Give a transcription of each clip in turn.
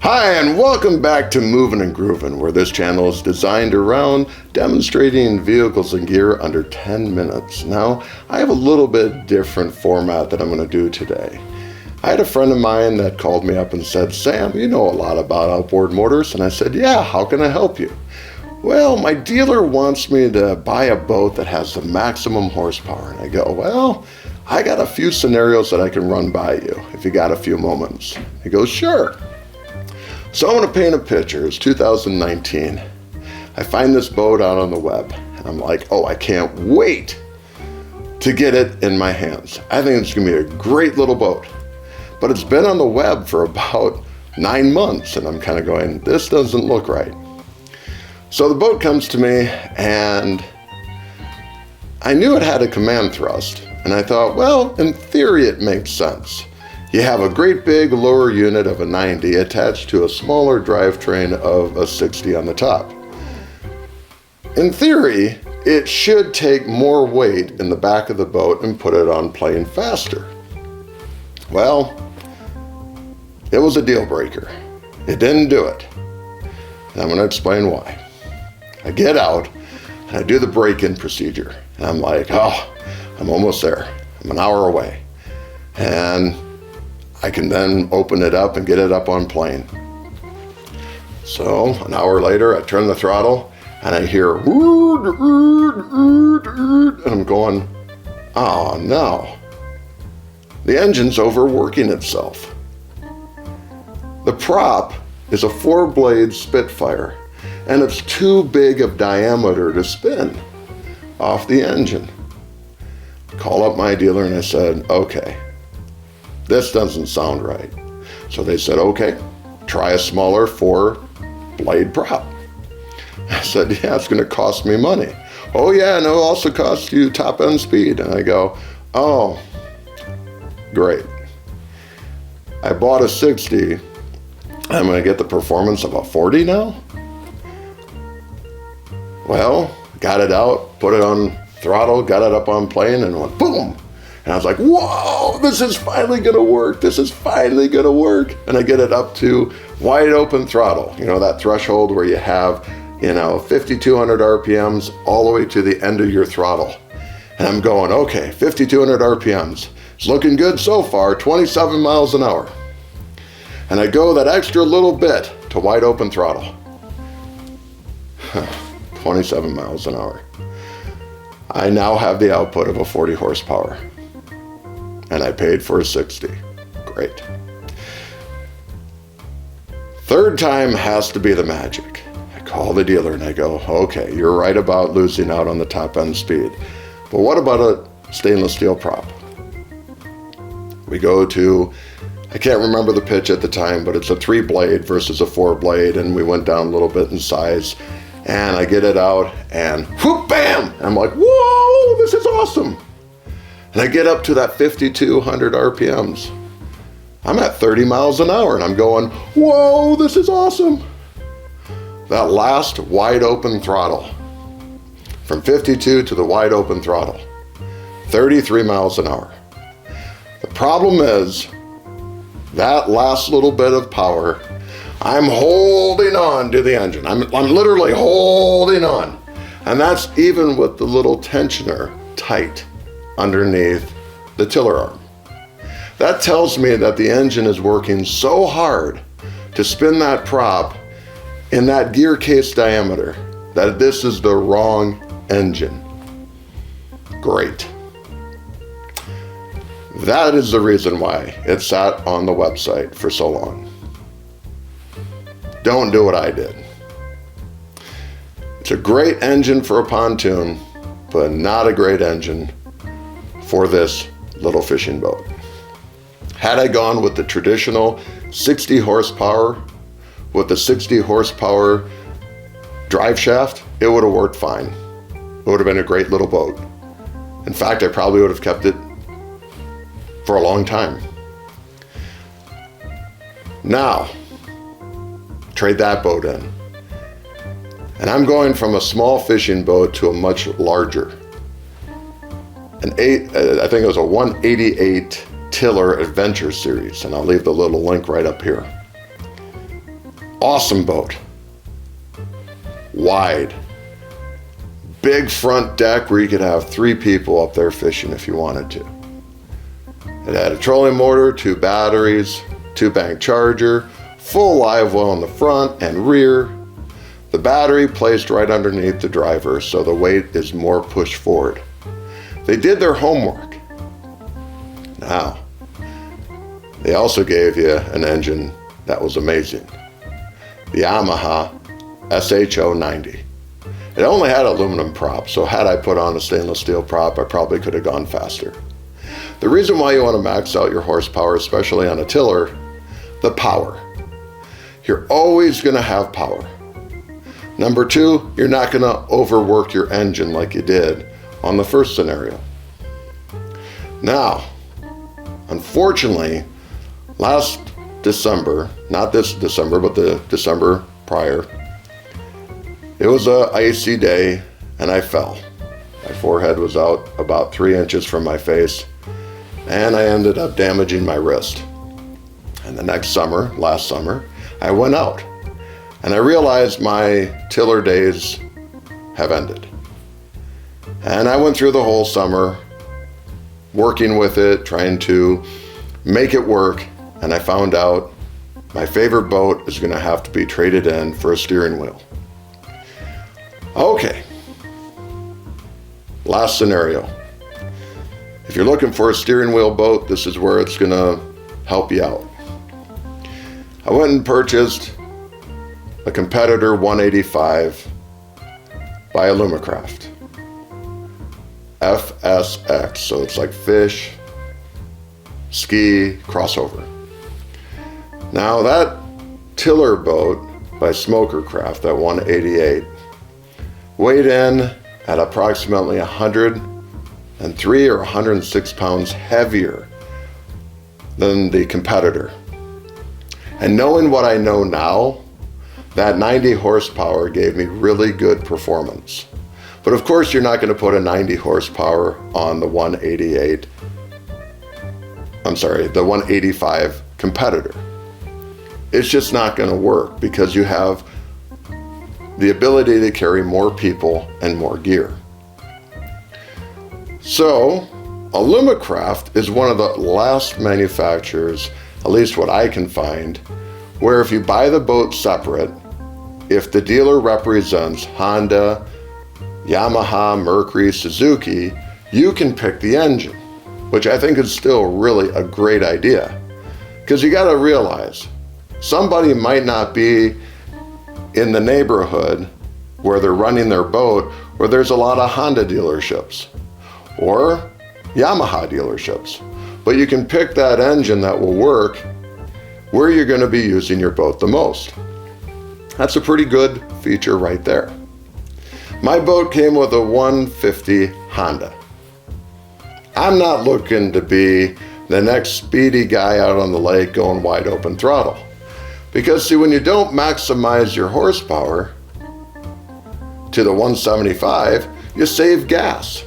Hi, and welcome back to Movin' and Groovin', where this channel is designed around demonstrating vehicles and gear under 10 minutes. Now, I have a little bit different format that I'm going to do today. I had a friend of mine that called me up and said, Sam, you know a lot about outboard motors? And I said, yeah, how can I help you? Well, my dealer wants me to buy a boat that has the maximum horsepower. And I go, well, I got a few scenarios that I can run by you if you got a few moments. He goes, sure. So I'm going to paint a picture. It's 2019. I find this boat out on the web, and I'm like, oh, I can't wait to get it in my hands. I think it's going to be a great little boat. But it's been on the web for about 9 months, and I'm kind of going, this doesn't look right. So the boat comes to me, and I knew it had a command thrust, and I thought, well, in theory it makes sense. You have a great big lower unit of a 90 attached to a smaller drivetrain of a 60 on the top. In theory, it should take more weight in the back of the boat and put it on plane faster. Well, it was a deal breaker. It didn't do it. And I'm going to explain why. I get out and I do the break-in procedure. And I'm like, oh, I'm almost there. I'm an hour away. And I can then open it up and get it up on plane. So an hour later, I turn the throttle and I hear, and I'm going, oh no, the engine's overworking itself. The prop is a 4-blade Spitfire, and it's too big of diameter to spin off the engine. Call up my dealer and I said, okay, this doesn't sound right. So they said, okay, try a smaller 4-blade prop. I said, yeah, it's going to cost me money. Oh yeah, and it'll also cost you top end speed. And I go, oh, great. I bought a 60. I'm going to get the performance of a 40 now? Well, got it out, put it on throttle, got it up on plane, and went boom. And I was like, whoa, this is finally going to work. This is finally going to work. And I get it up to wide open throttle. You know, that threshold where you have, 5,200 RPMs all the way to the end of your throttle. And I'm going, okay, 5,200 RPMs. It's looking good so far, 27 miles an hour. And I go that extra little bit to wide open throttle. 27 miles an hour. I now have the output of a 40 horsepower. And I paid for a 60. Great. Third time has to be the magic. I call the dealer and I go, okay, you're right about losing out on the top end speed. But what about a stainless steel prop? We go to, I can't remember the pitch at the time, but it's a 3-blade versus a 4-blade, and we went down a little bit in size. And I get it out and whoop, bam! And I'm like, whoa, this is awesome. And I get up to that 5,200 RPMs. I'm at 30 miles an hour and I'm going, whoa, this is awesome. That last wide open throttle, from 52 to the wide open throttle, 33 miles an hour. The problem is, that last little bit of power, I'm holding on to the engine. I'm literally holding on. And that's even with the little tensioner tight underneath the tiller arm. That tells me that the engine is working so hard to spin that prop in that gear case diameter that this is the wrong engine. Great. That is the reason why it sat on the website for so long. Don't do what I did. It's a great engine for a pontoon, but not a great engine for this little fishing boat. Had I gone with the traditional 60 horsepower with the 60 horsepower drive shaft, it would have worked fine. It would have been a great little boat. In fact, I probably would have kept it for a long time. Now, trade that boat in. And I'm going from a small fishing boat to a much larger. I think it was a 188 Tiller Adventure Series, and I'll leave the little link right up here. Awesome boat. Wide. Big front deck where you could have 3 people up there fishing if you wanted to. It had a trolling motor, 2 batteries, 2-bank charger, full live well in the front and rear. The battery placed right underneath the driver so the weight is more pushed forward. They did their homework. Now, they also gave you an engine that was amazing. The Yamaha SHO 90. It only had aluminum prop, so had I put on a stainless steel prop, I probably could have gone faster. The reason why you want to max out your horsepower, especially on a tiller, the power. You're always going to have power. Number 2, you're not going to overwork your engine like you did on the first scenario. Now, unfortunately, last December, not this December, but the December prior, it was an icy day and I fell. My forehead was out about 3 inches from my face and I ended up damaging my wrist. And the next summer, last summer, I went out and I realized my tiller days have ended. And I went through the whole summer working with it, trying to make it work, and I found out my favorite boat is going to have to be traded in for a steering wheel. Okay, last scenario. If you're looking for a steering wheel boat, this is where it's going to help you out. I went and purchased a Competitor 185 by Alumacraft. FSX, so it's like fish, ski, crossover. Now that tiller boat by Smokercraft, that 188, weighed in at approximately 103 or 106 pounds heavier than the Competitor. And knowing what I know now, that 90 horsepower gave me really good performance. But of course you're not going to put a 90 horsepower on the 185 Competitor. It's just not going to work because you have the ability to carry more people and more gear. So, Alumacraft is one of the last manufacturers, at least what I can find, where if you buy the boat separate, if the dealer represents Honda, Yamaha, Mercury, Suzuki, you can pick the engine, which I think is still really a great idea. Because you got to realize, somebody might not be in the neighborhood where they're running their boat where there's a lot of Honda dealerships or Yamaha dealerships. But you can pick that engine that will work where you're going to be using your boat the most. That's a pretty good feature right there. My boat came with a 150 Honda. I'm not looking to be the next speedy guy out on the lake going wide open throttle. Because see, when you don't maximize your horsepower to the 175, you save gas.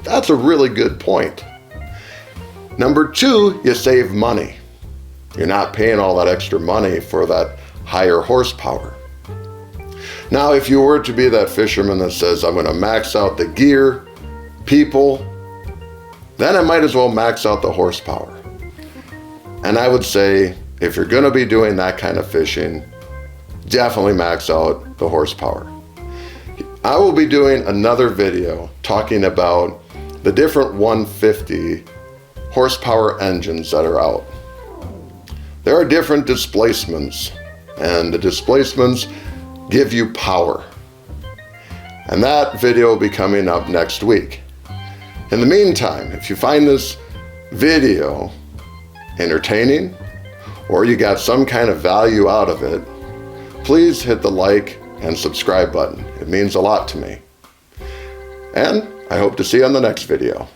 That's a really good point. Number 2, you save money. You're not paying all that extra money for that higher horsepower. Now, if you were to be that fisherman that says, I'm going to max out the gear, people, then I might as well max out the horsepower. And I would say, if you're going to be doing that kind of fishing, definitely max out the horsepower. I will be doing another video talking about the different 150 horsepower engines that are out. There are different displacements, and the displacements give you power. And that video will be coming up next week. In the meantime, if you find this video entertaining or you got some kind of value out of it, please hit the like and subscribe button. It means a lot to me. And I hope to see you on the next video.